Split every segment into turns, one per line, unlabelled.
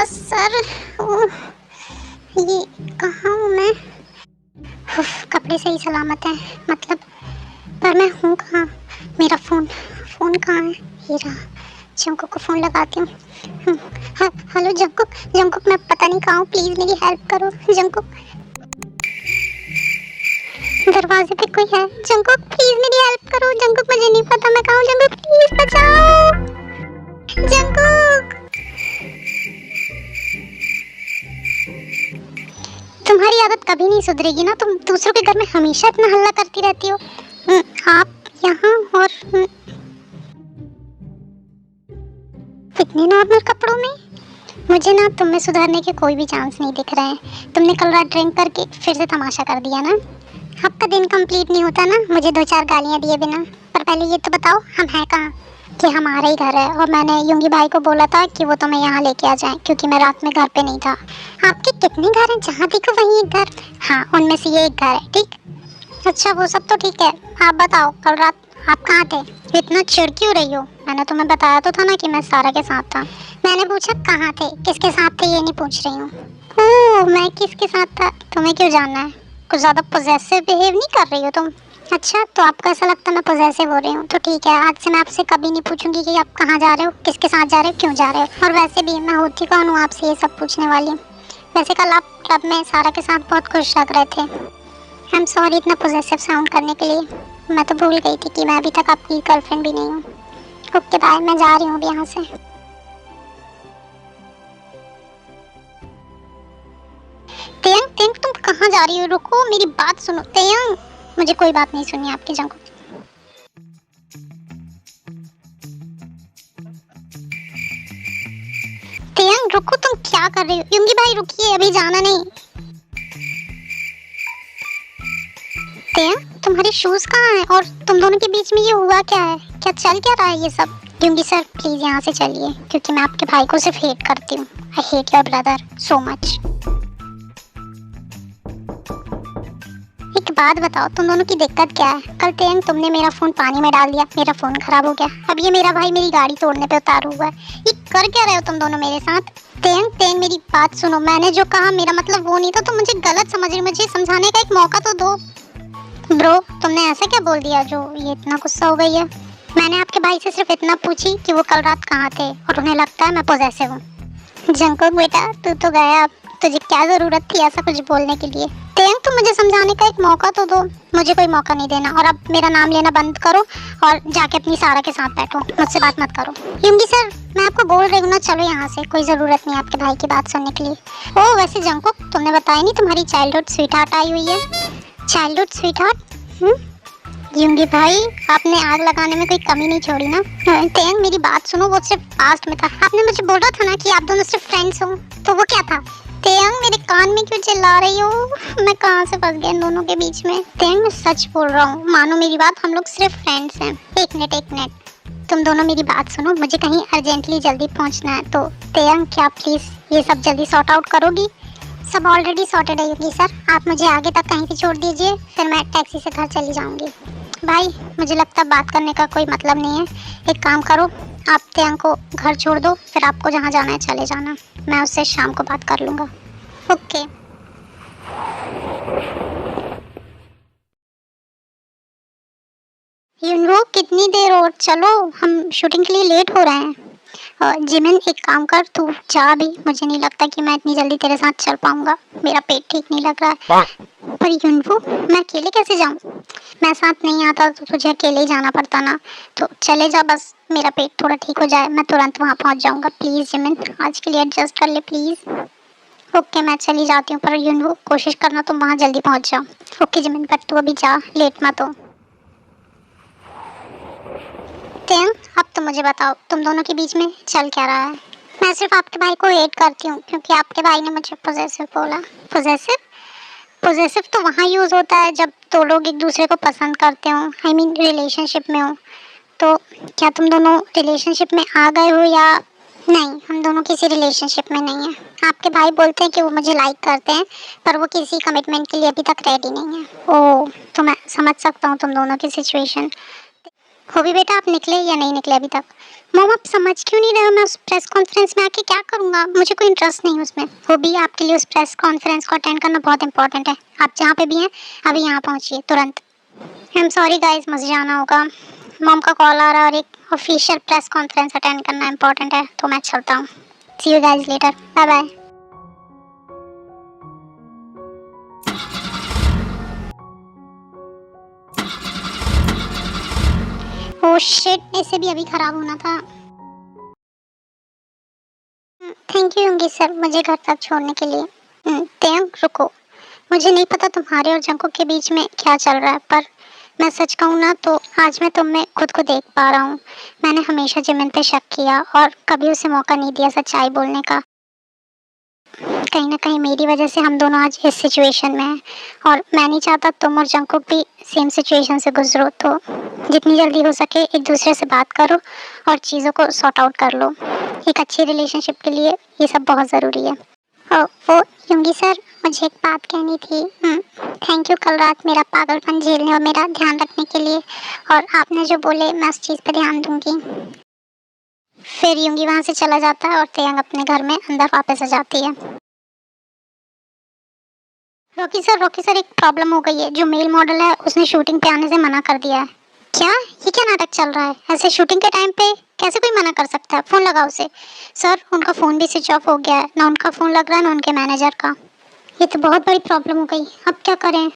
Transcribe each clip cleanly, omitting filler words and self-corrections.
मेरा सर। ओह, ये कहाँ हूँ मैं? कपड़े सही सलामत हैं मतलब, पर मैं हूँ कहाँ? मेरा फ़ोन फ़ोन कहाँ है? ये रहा। जंकुक को फ़ोन लगाती हूँ। हेलो जंकुक, जंकुक मैं पता नहीं कहाँ हूँ, प्लीज़ मेरी हेल्प करो जंकुक। दरवाजे पे कोई है? जंकुक प्लीज़ मेरी हेल्प करो जंकुक, मुझे नहीं पता मैं कहाँ हूँ। जंकुक प्लीज़ बचाओ जंकुक। तुम्हारी आदत कभी नहीं सुधरेगी ना, तुम दूसरों के घर में हमेशा इतना हल्ला करती रहती हो। आप यहाँ और इतने नॉर्मल कपड़ों में? मुझे ना तुम में सुधरने के कोई भी चांस नहीं दिख रहे हैं। तुमने कल रात ड्रिंक करके फिर से तमाशा कर दिया ना। आपका दिन कंप्लीट नहीं होता ना मुझे 2-4 गालियाँ दिए बिना। पर पहले ये तो बताओ हम हैं कहाँ? कि हमारा ही घर है और मैंने युंगी भाई को बोला था कि वो तुम्हें यहाँ लेके आ जाए क्योंकि मैं रात में घर पे नहीं था। आपके कितने घर हैं? जहाँ देखो वहीं एक घर। हाँ उनमें से ये एक घर है, ठीक। अच्छा वो सब तो ठीक है, आप बताओ कल रात आप कहाँ थे? इतना चिढ़ क्यों रही हो? मैंने तुम्हें बताया तो था ना कि मैं सारा के साथ था। मैंने पूछा कहाँ थे, किसके साथ थे, ये नहीं पूछ रही हूँ। ओह मैं किसके साथ था तुम्हें क्यों जानना है? कुछ ज़्यादा पॉजेसिव बिहेव नहीं कर रही हो तुम? अच्छा तो आपको ऐसा लगता है मैं पॉजेसिव हो रही हूँ? तो ठीक है, आज से मैं आपसे कभी नहीं पूछूंगी कि आप कहाँ जा रहे हो, किसके साथ जा रहे हो, क्यों जा रहे हो। और वैसे भी मैं होती कौन हूँ आपसे ये सब पूछने वाली। वैसे कल आप क्लब में सारा के साथ बहुत खुश लग रहे थे। आई एम सॉरी इतना पॉजेसिव साउंड करने के लिए। मैं तो भूल गई थी कि मैं अभी तक आपकी गर्लफ्रेंड भी नहीं हूँ। ओके बाय, मैं जा रही हूँ अभी यहाँ से। तेयंग तेयंग तुम कहाँ जा रही हो? रुको मेरी बात सुनो तेयंग। मुझे कोई बात नहीं सुननी आपकी जंग। तेयंग रुको, तुम क्या कर रही हो? युंगी भाई रुकिए, अभी जाना नहीं। तेयंग तुम्हारे शूज कहाँ हैं? और तुम दोनों के बीच में ये हुआ क्या है? क्या चल क्या रहा है ये सब? युंगी सर प्लीज यहाँ से चलिए क्योंकि मैं आपके भाई को सिर्फ हेट करती हूँ। I hate your brother so much. एक बात बताओ तुम दोनों की दिक्कत क्या है? कल तेयंग तुमने मेरा फोन पानी में डाल दिया, मेरा फोन खराब हो गया, अब ये मेरा भाई मेरी गाड़ी तोड़ने पे उतारू हुआ है। ये कर क्या रहे हो तुम दोनों मेरे साथ? तेयंग तेयंग मेरी बात सुनो, मैंने जो कहा मेरा मतलब वो नहीं था, तुम मुझे गलत समझ रही हो, मुझे समझाने का एक मौका तो दो। ब्रो तुमने ऐसा क्या बोल दिया जो ये इतना गुस्सा हो गई है? मैंने आपके भाई से सिर्फ इतना पूछी कि वो कल रात कहाँ थे और उन्हें लगता है मैं पॉसेसिव हूँ। जंकुक बेटा तू तो गया, अब तुझे क्या जरूरत थी ऐसा कुछ बोलने के लिए? तेयंग तुम मुझे समझाने का एक मौका तो दो। मुझे कोई मौका नहीं देना और अब मेरा नाम लेना बंद करो और जाके अपनी सारा के साथ बैठो, मुझसे बात मत करो। युंगी सर मैं आपको बोल रही हूँ ना, चलो यहाँ से, कोई जरूरत नहीं आपके भाई की बात सुनने के लिए। ओह वैसे जंकुक तुमने बताया नहीं तुम्हारी चाइल्डहुड स्वीटहार्ट आई हुई है। Childhood sweetheart? युंगी भाई आपने आग लगाने में कोई कमी नहीं छोड़ी ना। तेयंग मेरी बात सुनो, वो सिर्फ पास्ट में था, आपने मुझे बोला था ना कि आप दोनों सिर्फ फ्रेंड्स हो, तो वो क्या था? तेयंग मेरे कान में क्यों चिल्ला रही हो? मैं कहाँ से फंस गया इन दोनों के बीच में? तेयंग मैं सच बोल रहा हूँ, मानो मेरी बात, हम लोग सिर्फ फ्रेंड्स हैं। एक मिनट तुम दोनों मेरी बात सुनो, मुझे कहीं अर्जेंटली जल्दी पहुँचना है, तो तेयंग क्या प्लीज ये सब जल्दी सॉर्ट आउट करोगी? सब ऑलरेडी सॉर्टेड है युंगी सर, आप मुझे आगे तक कहीं से छोड़ दीजिए, फिर मैं टैक्सी से घर चली जाऊंगी। भाई मुझे लगता है बात करने का कोई मतलब नहीं है, एक काम करो आप तेयंग को घर छोड़ दो, फिर आपको जहाँ जाना है चले जाना, मैं उससे शाम को बात कर लूँगा। ओके। युनवो कितनी देर और? चलो हम शूटिंग के लिए लेट हो रहे हैं। जिमिन एक काम कर, तू जा भी, मुझे नहीं लगता कि मैं इतनी जल्दी तेरे साथ चल पाऊंगा, मेरा पेट ठीक नहीं लग रहा है। पर युनवो मैं अकेले कैसे जाऊं? मैं साथ नहीं आता तो तुझे अकेले ही जाना पड़ता ना, तो चले जा बस, मेरा पेट थोड़ा ठीक हो जाए मैं तुरंत वहाँ पहुँच जाऊंगा। प्लीज़ जिमिन आज के लिए एडजस्ट कर ले प्लीज़। ओके मैं चली जाती हूँ, पर युनवो कोशिश करना तुम वहाँ जल्दी पहुँच जाओ। ओके जिमिन पर तू अभी जा, लेट मत हो। तेयंग अब तो मुझे बताओ तुम दोनों के बीच में चल क्या रहा है? मैं सिर्फ आपके भाई को हेट करती हूँ क्योंकि आपके भाई ने मुझे पॉसेसिव बोला। पॉसेसिव? पॉसेसिव तो वहाँ यूज़ होता है जब दो लोग एक दूसरे को पसंद करते हो, आई मीन रिलेशनशिप में हो। तो क्या तुम दोनों रिलेशनशिप में आ गए हो या नहीं? हम दोनों किसी रिलेशनशिप में नहीं है। आपके भाई बोलते हैं कि वो मुझे लाइक करते हैं पर वो किसी कमिटमेंट के लिए अभी तक रेडी नहीं है। ओह तो मैं समझ सकता हूँ तुम दोनों की सिचुएशन। हो भी बेटा, आप निकले या नहीं निकले अभी तक? मॉम आप समझ क्यों नहीं रहे हो? मैं उस प्रेस कॉन्फ्रेंस में आके क्या करूँगा? मुझे कोई इंटरेस्ट नहीं है उसमें। हो भी आपके लिए उस प्रेस कॉन्फ्रेंस को अटेंड करना बहुत इंपॉर्टेंट है। आप जहाँ पे भी हैं अभी यहाँ पहुँचिए तुरंत। आई एम सॉरी गाइस, मुझे जाना होगा। मॉम का कॉल आ रहा है और एक ऑफिशियल प्रेस कॉन्फ्रेंस अटेंड करना इंपॉर्टेंट है, तो मैं चलता हूँ। See you guys later, bye bye. Oh shit, इसे भी अभी खराब होना था। थैंक यू योंगी सर मुझे घर तक छोड़ने के लिए। तेयंग रुको, मुझे नहीं पता तुम्हारे और जंको के बीच में क्या चल रहा है, पर मैं सच कहूँ ना तो आज मैं तुम में खुद को देख पा रहा हूँ। मैंने हमेशा जिमिन पे शक किया और कभी उसे मौका नहीं दिया सच्चाई बोलने का। कहीं ना कहीं मेरी वजह से हम दोनों आज इस सिचुएशन में हैं और मैं नहीं चाहता तुम और जंकुक भी सेम सिचुएशन से गुजरो। तो जितनी जल्दी हो सके एक दूसरे से बात करो और चीज़ों को सॉर्ट आउट कर लो। एक अच्छी रिलेशनशिप के लिए ये सब बहुत ज़रूरी है। वो योंगी सर, मुझे एक बात कहनी थी। थैंक यू कल रात मेरा पागलपन झेलने और मेरा ध्यान रखने के लिए, और आपने जो बोले मैं उस चीज़ पर ध्यान दूंगी। फिर योंगी वहाँ से चला जाता है और तेयंग अपने घर में अंदर वापस आ जाती है। रॉकी सर एक प्रॉब्लम हो गई है। जो मेल मॉडल है उसने शूटिंग पे आने से मना कर दिया है। क्या? ये क्या नाटक चल रहा है? ऐसे शूटिंग के टाइम पे कैसे कोई मना कर सकता है? फोन लगाओ उसे। सर उनका फोन भी स्विच ऑफ हो गया है, ना उनका फोन लग रहा है ना उनके मैनेजर का। ये तो बहुत बड़ी प्रॉब्लम हो गई, अब क्या करें?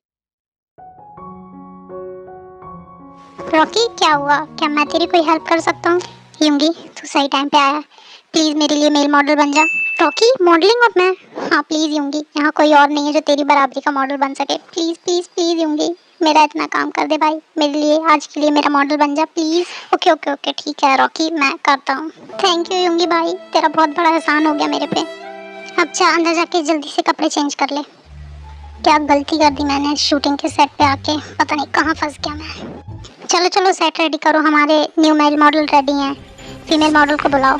रॉकी क्या हुआ? क्या मैं तेरी कोई हेल्प कर सकता हूँ? यूंगी तू सही टाइम पे आया। प्लीज मेरे लिए मेल मॉडल बन जा। रॉकी मॉडलिंग और मैं? हाँ प्लीज यूंगी, यहाँ कोई और नहीं है जो तेरी बराबरी का मॉडल बन सके। प्लीज प्लीज प्लीज यूंगी, मेरा इतना काम कर दे भाई, मेरे लिए आज के लिए मेरा मॉडल बन जा प्लीज। ओके ओके ओके ठीक है रॉकी, मैं करता हूँ। थैंक यू यूंगी भाई, तेरा बहुत बड़ा एहसान हो गया मेरे पे। अब जा अंदर जाके जल्दी से कपड़े चेंज कर ले। क्या गलती कर दी मैंने शूटिंग के सेट पे आके, पता नहीं कहाँ फंस गया मैं। चलो चलो सेट रेडी करो, हमारे न्यू मेल मॉडल रेडी हैं। फीमेल मॉडल को बुलाओ।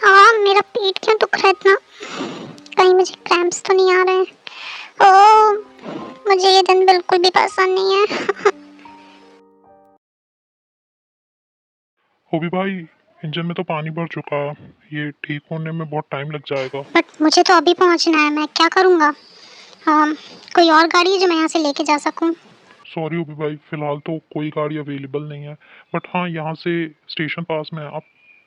हाँ मेरा पेट क्यों दुख रहा है इतना? कहीं मुझे क्रैम्प्स तो नहीं आ रहे हैं? ओह मुझे ये दिन बिल्कुल भी पसंद नहीं है।
होभी भाई, इंजन में तो पानी भर चुका। ये ठीक होने में बहुत टाइम लग जाएगा।
बट मुझे तो अभी पहुंचना है, मैं क्या करूँगा? कोई और गाड़ी है जो मैं यहाँ से लेके जा सकूँ?
सॉरी होभी भाई, फिलहाल तो कोई गाड़ी अवेलेबल नहीं है। बट हाँ, यहाँ से स्टेशन पास में है। आप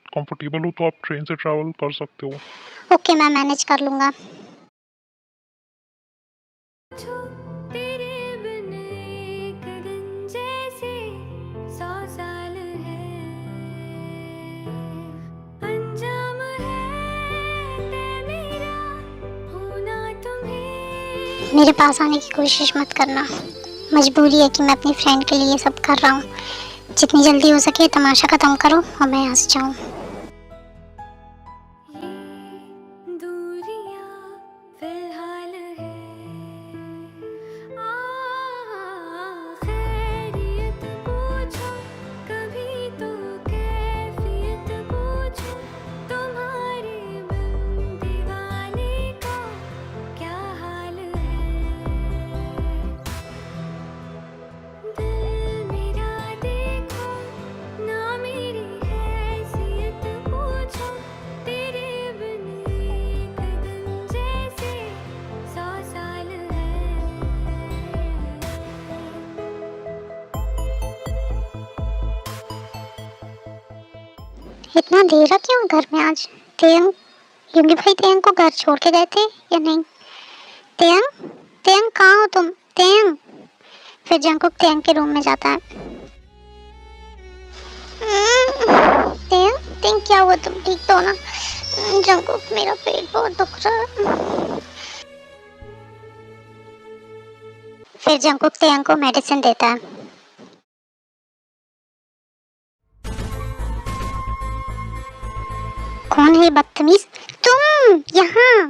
कंफर्टेबल हो तो आप ट्रेन से ट्रैवल कर सकते हो।
ओके मैं मैनेज कर लूँगा।
तेरे बिन एक दिन जैसे 100 साल है, अंजाम है ते मेरा होना तुम्हें।
मेरे पास आने की कोशिश मत करना, मजबूरी है कि मैं अपनी फ्रेंड के लिए ये सब कर रहा हूँ। जितनी जल्दी हो सके तमाशा खत्म करो और मैं यहाँ से जाऊँ।
ये दूरियां फिलहाल है, खैरियत पूछो कभी तो कैफियत पूछो, तुम्हारे बिन दीवाने का क्या हाल है। दिल मेरा देखो ना मेरी हैसियत पूछो, तेरे बिन एक दिन जैसे 100 साल है।
इतना अंधेरा क्यों घर में आज? तेयंग, योगी भाई तेयंग को घर छोड़ के गए थे या नहीं? तेयंग, तेयंग कहाँ हो तुम? तेयंग। फिर जंकुक तेयंग के रूम में जाता है। तेयंग, तेयंग क्या हुआ, तुम ठीक तो हो ना? जंकुक मेरा पेट बहुत दुख रहा है। फिर जंकुक तेयंग को मेडिसिन देता है। कौन है ये बदतमीज? तुम यहाँ,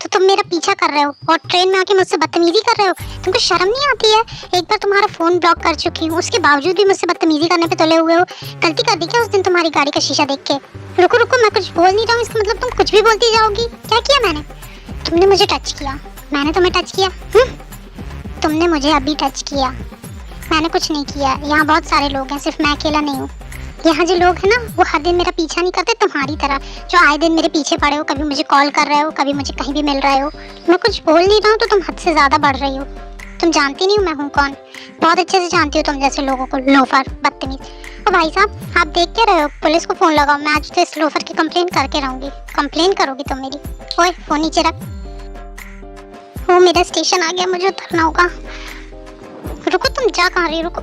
तो तुम मेरा पीछा कर रहे हो और ट्रेन में आके मुझसे बदतमीजी कर रहे हो। तुमको शर्म नहीं आती है? एक बार तुम्हारा फोन ब्लॉक कर चुकी हूँ, उसके बावजूद भी मुझसे बदतमीजी करने पे तुले हुए हो। गलती कर दी क्या उस दिन तुम्हारी गाड़ी का शीशा देख के? रुको रुको, मैं कुछ बोल नहीं रहा हूँ, इसका मतलब तुम कुछ भी बोलती जाओगी। क्या किया मैंने? तुमने मुझे टच किया। मैंने तुम्हें टच किया? तुमने मुझे अभी टच किया। मैंने कुछ नहीं किया। यहाँ बहुत सारे लोग हैं, सिर्फ मैं अकेला नहीं हूँ। यहाँ जो लोग हैं ना, वो हर दिन मेरा पीछा नहीं करते तुम्हारी तरह, जो आए दिन मेरे पीछे पड़े हो, कभी मुझे कॉल कर रहे हो, कभी मुझे कहीं भी मिल रहे हो। मैं कुछ बोल नहीं रहा हूँ तो तुम हद से ज्यादा बढ़ रही हो। तुम जानती नहीं हो मैं हूँ कौन। बहुत अच्छे से जानती हो तुम जैसे लोगों को, लोफर, बदतमीज। ओ भाई साहब, आप देख क्या रहे हो? पुलिस को फोन लगाओ, मैं आज तो इस लोफर की कंप्लेन करके रहूंगी। कंप्लेन करोगी तुम मेरी? ओए फोन नीचे रख। वो मेरा स्टेशन आ गया, मुझे उतरना होगा। रुको, तुम जा कहाँ रही? रुको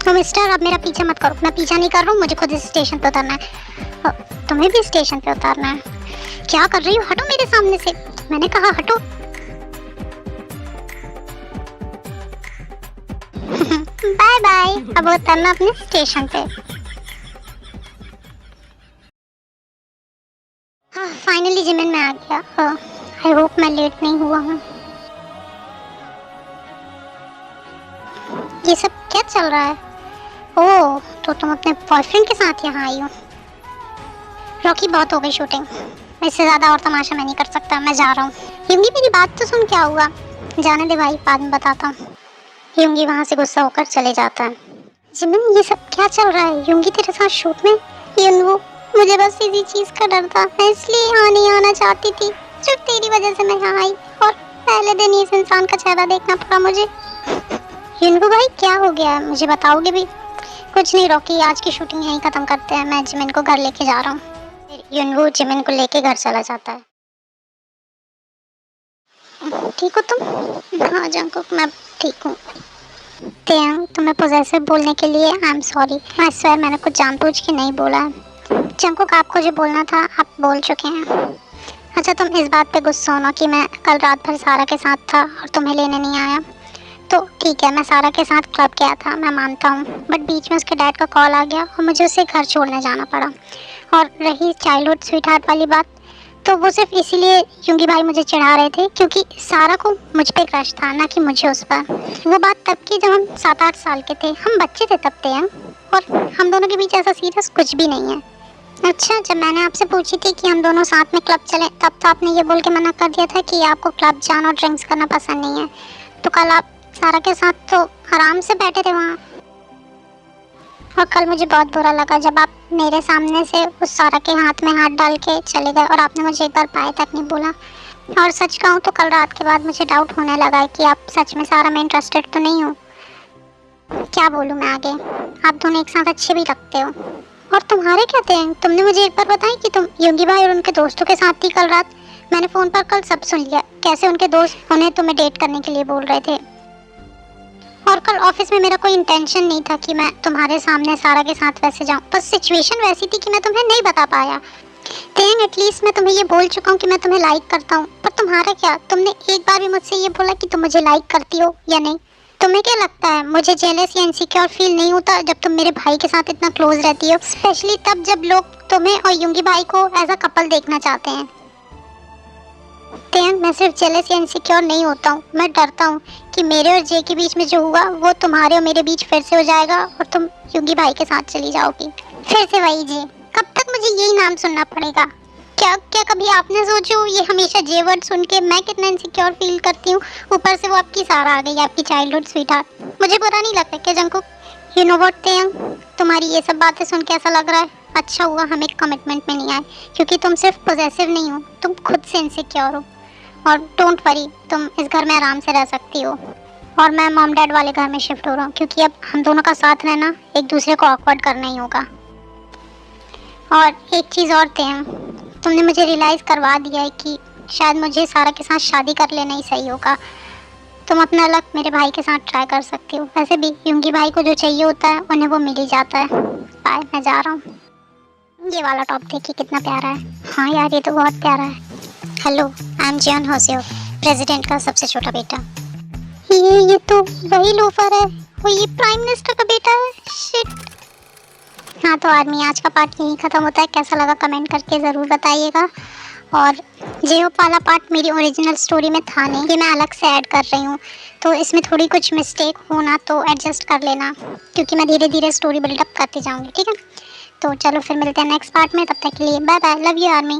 मिस्टर, अब मेरा पीछा मत करो। मैं पीछा नहीं कर रहा हूँ, मुझे खुद इस स्टेशन पे उतरना है। तुम्हें भी स्टेशन पे उतरना है? क्या कर रही हो? हटो मेरे सामने से, मैंने कहा हटो। बाय बाय, अब उतरना अपने स्टेशन पे। हाँ, फाइनली जिमिन में आ गया। आई होप मैं लेट नहीं हुआ हूँ। ये सब क्या चल रहा है? ओह, तो तुम अपने बॉयफ्रेंड के साथ यहाँ आई हो। रॉकी, बहुत हो गई शूटिंग, इससे ज्यादा और तमाशा मैं नहीं कर सकता, मैं जा रहा हूँ। युंगी मेरी बात तो सुन, क्या हुआ? जाने दे भाई, बाद में बताता हूँ। युंगी वहाँ से गुस्सा होकर चले जाता है। जिमिन, ये सब क्या चल रहा है? युंगी तेरे साथ शूट में? युनवू, मुझे बस इसी चीज का डर था, मैं इसलिए यहाँ नहीं आना चाहती थी। सिर्फ तेरी वजह से मैं यहाँ आई और पहले दिन इस इंसान का चेहरा देखना पड़ा मुझे। युनवू भाई, क्या हो गया है? मुझे बताओगे भी? कुछ नहीं रॉकी, आज की शूटिंग यहीं खत्म करते हैं, मैं जिमिन को घर लेके जा रहा हूँ। युनवू जिमिन को लेके घर चला जाता है। ठीक हो तुम? हाँ जंकुक, मैं ठीक हूँ। तेयंग, तुम्हें पोजेसिव बोलने के लिए I am sorry. I swear मैंने कुछ जानबूझ के नहीं बोला है। जंकुक, आपको जो बोलना था आप बोल चुके हैं। अच्छा, तुम इस बात पे गुस्सा हो ना कि मैं कल रात भर सारा के साथ था और तुम्हें लेने नहीं आया, तो ठीक है, मैं सारा के साथ क्लब गया था, मैं मानता हूँ, बट बीच में उसके डैड का कॉल आ गया और मुझे उसे घर छोड़ने जाना पड़ा। और रही चाइल्डहुड स्वीट हार्ट वाली बात, तो वो सिर्फ इसीलिए युंगी भाई मुझे चिढ़ा रहे थे क्योंकि सारा को मुझ पे क्रश था, ना कि मुझे उस पर। वो बात तब की जब हम 7-8 साल के थे, हम बच्चे थे तब तेयंग, और हम दोनों के बीच ऐसा सीरियस कुछ भी नहीं है। अच्छा, जब मैंने आपसे पूछी थी कि हम दोनों साथ में क्लब चलें, तब तो आपने ये बोल के मना कर दिया था कि आपको क्लब जाना और ड्रिंक्स करना पसंद नहीं है। तो कल आप सारा के साथ तो आराम से बैठे थे वहाँ, और कल मुझे बहुत बुरा लगा जब आप मेरे सामने से उस सारा के हाथ में हाथ डाल के चले गए और आपने मुझे एक बार बाय तक नहीं बोला। और सच कहूँ तो कल रात के बाद मुझे डाउट होने लगा कि आप सच में सारा में इंटरेस्टेड तो नहीं हो। क्या बोलूँ मैं आगे, आप दोनों एक साथ अच्छे भी लगते हो। और तुम्हारे क्या थे? तुमने मुझे एक बार बताया कि तुम युंगी भाई और उनके दोस्तों के साथ थी कल रात। मैंने फ़ोन पर कल सब सुन लिया, कैसे उनके दोस्त उन्हें तुम्हें डेट करने के लिए बोल रहे थे। और कल ऑफिस में मेरा कोई इंटेंशन नहीं था कि मैं तुम्हारे सामने सारा के साथ वैसे जाऊं, बस सिचुएशन वैसी थी कि मैं तुम्हें नहीं बता पाया। तेयंग, एटलीस्ट मैं तुम्हें ये बोल चुका हूँ कि मैं तुम्हें लाइक करता हूँ, पर तुम्हारा क्या? तुमने एक बार भी मुझसे ये बोला कि तुम मुझे लाइक करती हो या नहीं? तुम्हें क्या लगता है मुझे जेलस या इनसिक्योर फील नहीं होता जब तुम मेरे भाई के साथ इतना क्लोज रहती हो, स्पेशली तब जब लोग तुम्हें और युंगी भाई को एज अ कपल देखना चाहते हैं? तेयंग, मैं सिर्फ जेलस या इनसिक्योर नहीं होता हूँ, मैं डरता हूँ कि मेरे और जे के बीच में जो हुआ वो तुम्हारे और मेरे बीच फिर से हो जाएगा और तुम युंगी भाई के साथ चली जाओगी। फिर से वही जे? कब तक मुझे यही नाम सुनना पड़ेगा? क्या क्या कभी आपने सोचो ये हमेशा जे वर्ड सुन के मैं कितना इनसिक्योर फील करती हूँ, ऊपर से वो आपकी सारा आ गई, आपकी चाइल्डहुड स्वीटहार्ट। मुझे बुरा नहीं लगता क्या जंकुक? यू नो व्हाट तेयंग, तुम्हारी ये सब बातें सुन के ऐसा लग रहा है अच्छा हुआ हम एक कमिटमेंट में नहीं आए, क्योंकि तुम सिर्फ पॉजेसिव नहीं हो, तुम खुद से इनसिक्योर हो। और डोंट वरी, तुम इस घर में आराम से रह सकती हो। और मैं मॉम डैड वाले घर में शिफ्ट हो रहा हूँ क्योंकि अब हम दोनों का साथ रहना एक दूसरे को ऑकवर्ड करना ही होगा। और एक चीज़ और तेयंग, तुमने मुझे रियलाइज़ करवा दिया है कि शायद मुझे सारा के साथ शादी कर लेना ही सही होगा। तुम अपना लक मेरे भाई के साथ ट्राई कर सकती हो, वैसे भी युंगी भाई को जो चाहिए होता है उन्हें वो मिल ही जाता है। बाय, मैं जा रहा हूँ। ये वाला टॉप देखिए कितना प्यारा है। हाँ यार ये तो बहुत प्यारा है। Hello, I am Jeon Hoseo, president का सबसे छोटा बेटा। ये तो वही लोफर है और ये प्राइम मिनिस्टर का बेटा है। शिट। हाँ तो आर्मी, आज का पार्ट यहीं ख़त्म होता है। कैसा लगा कमेंट करके ज़रूर बताइएगा। और जेओ वाला पार्ट मेरी ओरिजिनल स्टोरी में था नहीं, ये मैं अलग से ऐड कर रही हूँ, तो इसमें थोड़ी कुछ मिस्टेक होना तो एडजस्ट कर लेना, क्योंकि मैं धीरे धीरे स्टोरी बिल्डअप करती जाऊँगी। ठीक है, तो चलो फिर मिलते हैं नेक्स्ट पार्ट में। तब तक के लिए bye bye, love you army.